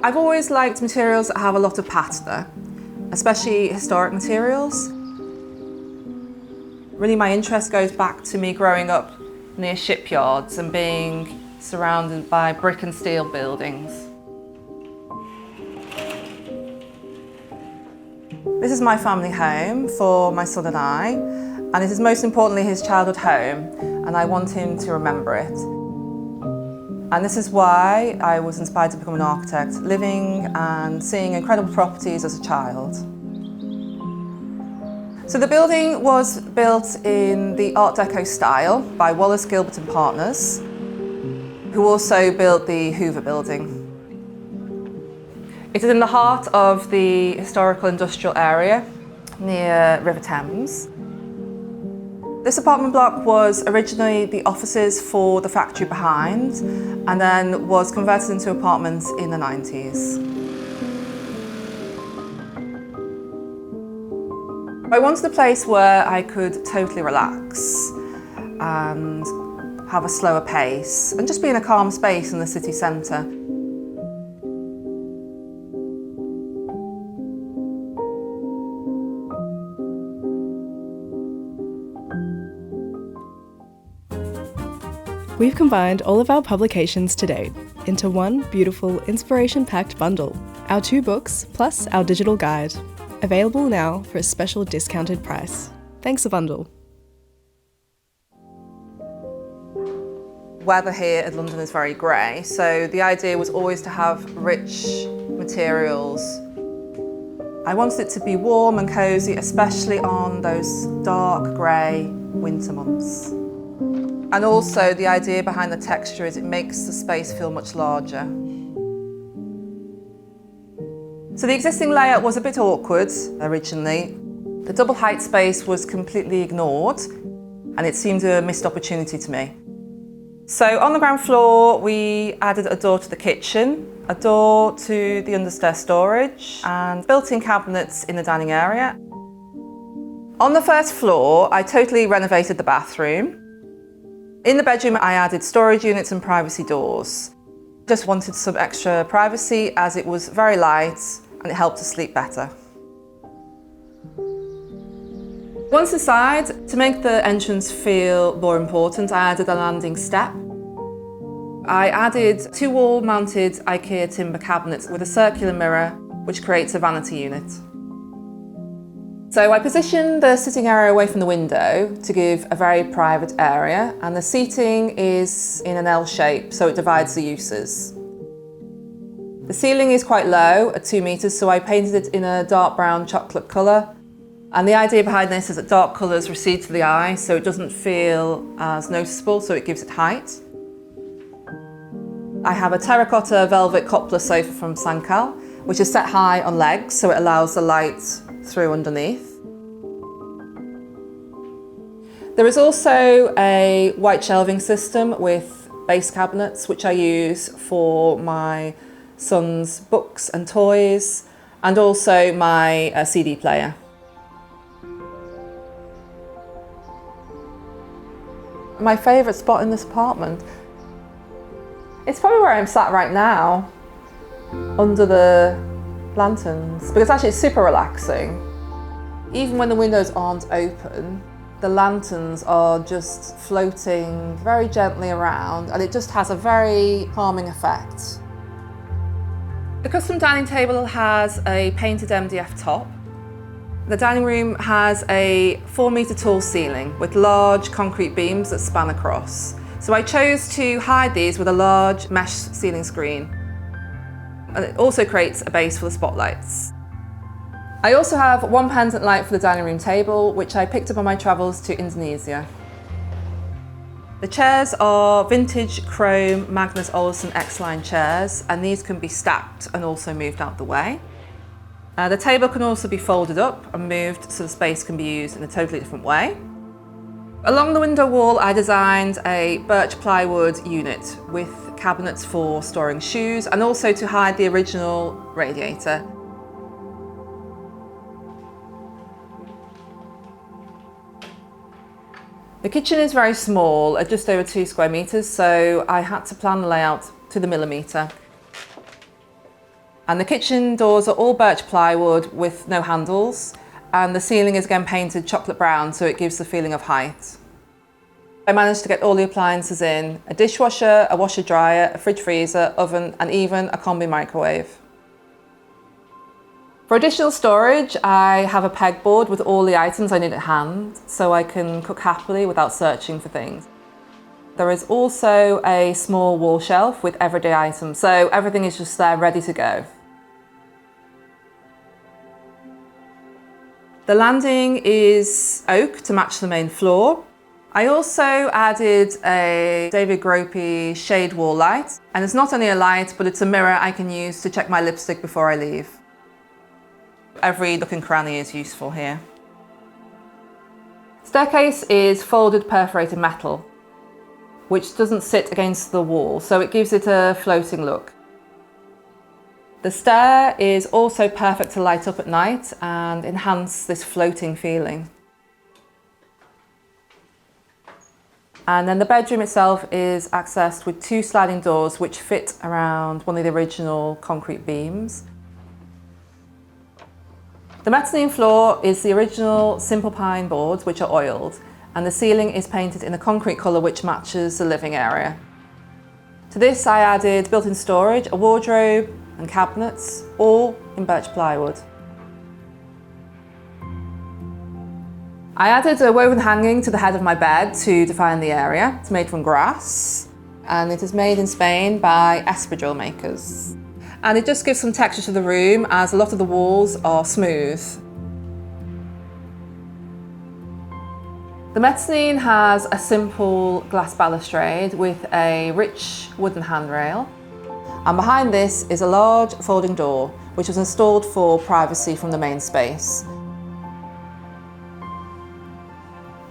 I've always liked materials that have a lot of patina, especially historic materials. Really, my interest goes back to me growing up near shipyards and being surrounded by brick and steel buildings. This is my family home for my son and I, and it is most importantly his childhood home, and I want him to remember it. And this is why I was inspired to become an architect, living and seeing incredible properties as a child. So the building was built in the Art Deco style by Wallace Gilbert and Partners, who also built the Hoover building. It is in the heart of the historical industrial area near River Thames. This apartment block was originally the offices for the factory behind, and then was converted into apartments in the 90s. I wanted a place where I could totally relax and have a slower pace and just be in a calm space in the city centre. We've combined all of our publications to date into one beautiful, inspiration-packed bundle. Our 2 books, plus our digital guide. Available now for a special discounted price. Thanks a bundle. Weather here at London is very grey, so the idea was always to have rich materials. I wanted it to be warm and cosy, especially on those dark grey winter months. And also the idea behind the texture is it makes the space feel much larger. So the existing layout was a bit awkward originally. The double height space was completely ignored, and it seemed a missed opportunity to me. So on the ground floor, we added a door to the kitchen, a door to the understair storage, and built-in cabinets in the dining area. On the first floor, I totally renovated the bathroom. In the bedroom, I added storage units and privacy doors. Just wanted some extra privacy as it was very light and it helped to sleep better. Once inside, to make the entrance feel more important, I added a landing step. I added 2 wall-mounted IKEA timber cabinets with a circular mirror, which creates a vanity unit. So I positioned the sitting area away from the window to give a very private area, and the seating is in an L shape, so it divides the uses. The ceiling is quite low at 2 meters, so I painted it in a dark brown chocolate colour. And the idea behind this is that dark colours recede to the eye, so it doesn't feel as noticeable, so it gives it height. I have a terracotta velvet Coppola sofa from Sancal, which is set high on legs, so it allows the light through underneath. There is also a white shelving system with base cabinets, which I use for my son's books and toys, and also my CD player. My favourite spot in this apartment, it's probably where I'm sat right now, under the lanterns, because actually it's super relaxing. Even when the windows aren't open, the lanterns are just floating very gently around, and it just has a very calming effect. The custom dining table has a painted MDF top. The dining room has a 4-metre tall ceiling with large concrete beams that span across. So I chose to hide these with a large mesh ceiling screen. And it also creates a base for the spotlights. I also have one pendant light for the dining room table, which I picked up on my travels to Indonesia. The chairs are vintage chrome Magnus Olsson X-Line chairs, and these can be stacked and also moved out the way. The table can also be folded up and moved so the space can be used in a totally different way. Along the window wall, I designed a birch plywood unit with cabinets for storing shoes and also to hide the original radiator. The kitchen is very small, at just over 2 square metres, so I had to plan the layout to the millimetre. And the kitchen doors are all birch plywood with no handles, and the ceiling is again painted chocolate brown, so it gives the feeling of height. I managed to get all the appliances in: a dishwasher, a washer dryer, a fridge freezer, oven, and even a combi microwave. For additional storage, I have a pegboard with all the items I need at hand, so I can cook happily without searching for things. There is also a small wall shelf with everyday items, so everything is just there ready to go. The landing is oak to match the main floor. I also added a David Gropey shade wall light, and it's not only a light, but it's a mirror I can use to check my lipstick before I leave. Every nook and cranny is useful here. Staircase is folded perforated metal, which doesn't sit against the wall, so it gives it a floating look. The stair is also perfect to light up at night and enhance this floating feeling. And then the bedroom itself is accessed with 2 sliding doors which fit around one of the original concrete beams. The mezzanine floor is the original simple pine boards which are oiled, and the ceiling is painted in a concrete colour which matches the living area. To this I added built-in storage, a wardrobe and cabinets, all in birch plywood. I added a woven hanging to the head of my bed to define the area. It's made from grass, and it is made in Spain by espadrille makers. And it just gives some texture to the room, as a lot of the walls are smooth. The mezzanine has a simple glass balustrade with a rich wooden handrail. And behind this is a large folding door, which was installed for privacy from the main space.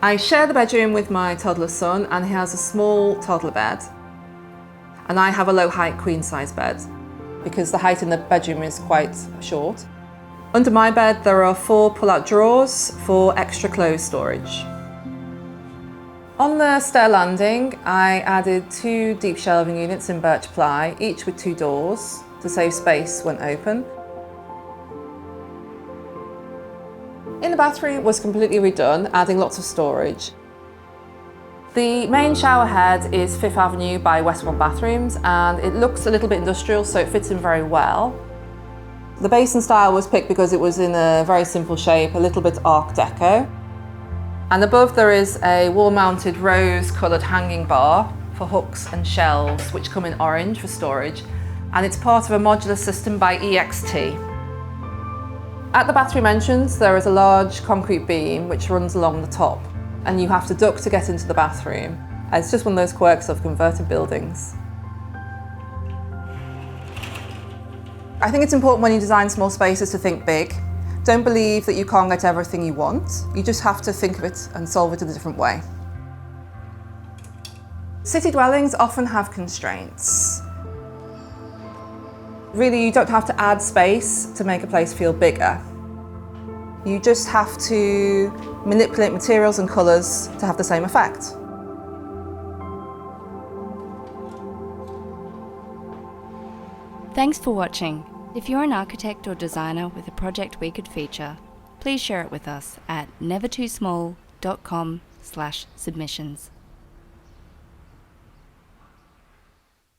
I share the bedroom with my toddler son, and he has a small toddler bed. And I have a low height queen size bed, because the height in the bedroom is quite short. Under my bed there are 4 pull-out drawers for extra clothes storage. On the stair landing, I added 2 deep shelving units in birch ply, each with 2 doors to save space when open. In the bathroom was completely redone, adding lots of storage. The main shower head is 5th Avenue by Westmont Bathrooms, and it looks a little bit industrial, so it fits in very well. The basin style was picked because it was in a very simple shape, a little bit Art Deco. And above there is a wall-mounted rose-coloured hanging bar for hooks and shelves, which come in orange for storage, and it's part of a modular system by EXT. At the bathroom entrance there is a large concrete beam which runs along the top, and you have to duck to get into the bathroom. It's just one of those quirks of converted buildings. I think it's important when you design small spaces to think big. Don't believe that you can't get everything you want. You just have to think of it and solve it in a different way. City dwellings often have constraints. Really, you don't have to add space to make a place feel bigger. You just have to manipulate materials and colours to have the same effect. Thanks for watching. If you're an architect or designer with a project we could feature, please share it with us at nevertoosmall.com/submissions.